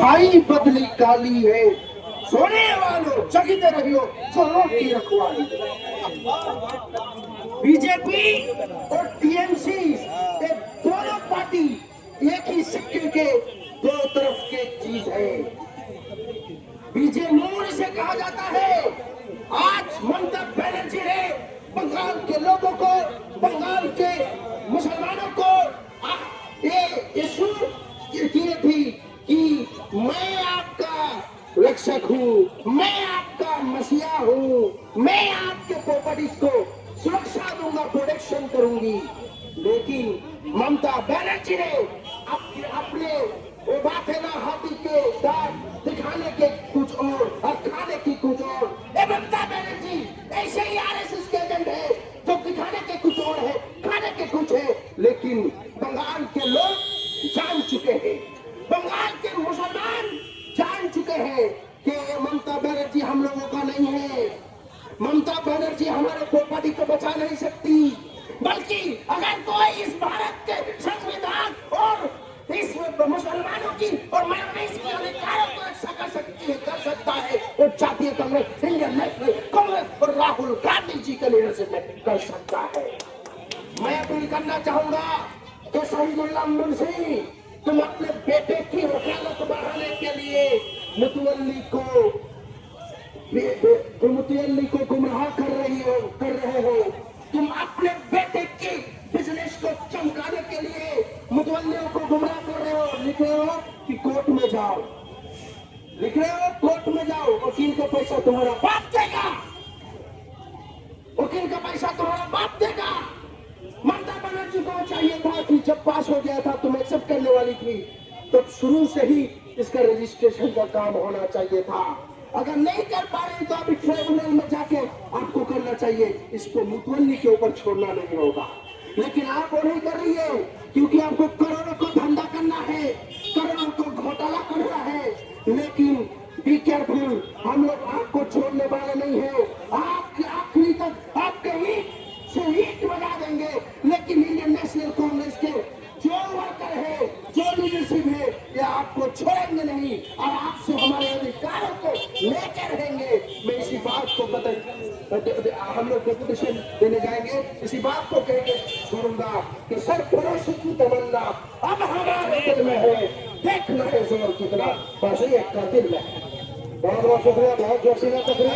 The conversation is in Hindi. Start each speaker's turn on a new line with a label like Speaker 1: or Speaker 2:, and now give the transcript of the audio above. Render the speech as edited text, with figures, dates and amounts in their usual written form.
Speaker 1: छाई बदली काली है, सोने वालों जगते रहियो सोनों की रखवाली। बीजेपी और टीएमसी ये दोनों पार्टी एक ही सिक्के के दो तरफ के चीज है। बीजे मोड़ से कहा जाता है। आज ममता बनर्जी ने बंगाल के लोगों को, बंगाल के मुसलमानों को ये इशू किए थी कि मैं आपका रक्षक हूँ, मैं आपका मसीहा हूँ, मैं आपके प्रॉपर्टीज को सुरक्षा दूंगा, प्रोटेक्शन करूंगी। लेकिन ममता बनर्जी ने अपने वो बातें ना हाथी के दांत दिखाने के कुछ और खाने की कुछ और। ममता बनर्जी ऐसे ही आरएसएस के एजेंट है जो दिखाने के कुछ और है, खाने के कुछ है। लेकिन बंगाल के लोग जान चुके हैं, बंगाल के मुसलमान जान चुके हैं कि ममता बनर्जी हम लोगों का नहीं है। ममता बनर्जी हमारे प्रॉपर्टी को बचा नहीं सकती, बल्कि अगर कोई इस भारत के संविधान और इस मुसलमानों की और माइनॉरिटीज के अधिकारों को रक्षा कर सकती है, कर सकता है, वो जातीय कांग्रेस, इंडियन नेशनल कांग्रेस और राहुल गांधी जी के लीडरशिप में कर सकता है। मैं अपील करना चाहूंगा कि शहीदुल्लाह मुंशी, तुम अपने बेटे की वकालत बढ़ाने के लिए मुतवल्ली को गुमराह कर रहे हो। तुम अपने बेटे की बिजनेस को चमकाने के लिए मुतवल्लियों को गुमराह कर रहे हो। लिख रहे हो कि कोर्ट में जाओ, लिख रहे हो कोर्ट में जाओ, वकील का पैसा तुम्हारा बाप देगा, वकील का पैसा तुम्हारा बाप देगा। ममता बनर्जी को चाहिए था कि जब पास हो गया था तुम एक्सेप्ट करने वाली थी, तब शुरू से ही इसका रजिस्ट्रेशन का काम होना चाहिए था। अगर नहीं कर पा रहे तो अभी ट्राइब्यूनल में जाके आपको करना चाहिए, इसको मुतवल्ली के ऊपर छोड़ना नहीं होगा। लेकिन आप वो नहीं कर रही है, क्योंकि आपको करोड़ों को धंधा करना है, करोड़ों को घोटाला करना है। लेकिन बी केयरफुल, हम लोग आपको छोड़ने वाले नहीं है। आपके आखिरी तक आपके ईट से ईट बजा देंगे। लेकिन इंडियन नेशनल कांग्रेस के जो वर्कर है, जो लीडरशिप है, ये आपको छोड़ेंगे नहीं और आपसे हमारे अधिकारों को लेकर रहेंगे। मैं इसी बात को हम लोग डेपुटेशन देने जाएंगे, इसी बात को कहेंगे छोड़ूंगा कि सरफरोश की तमन्ना अब हमारे दिल में है, देखना है जोर कितना, बस एक का दिल में है। बहुत बहुत शुक्रिया, बहुत जोशीला शुक्रिया।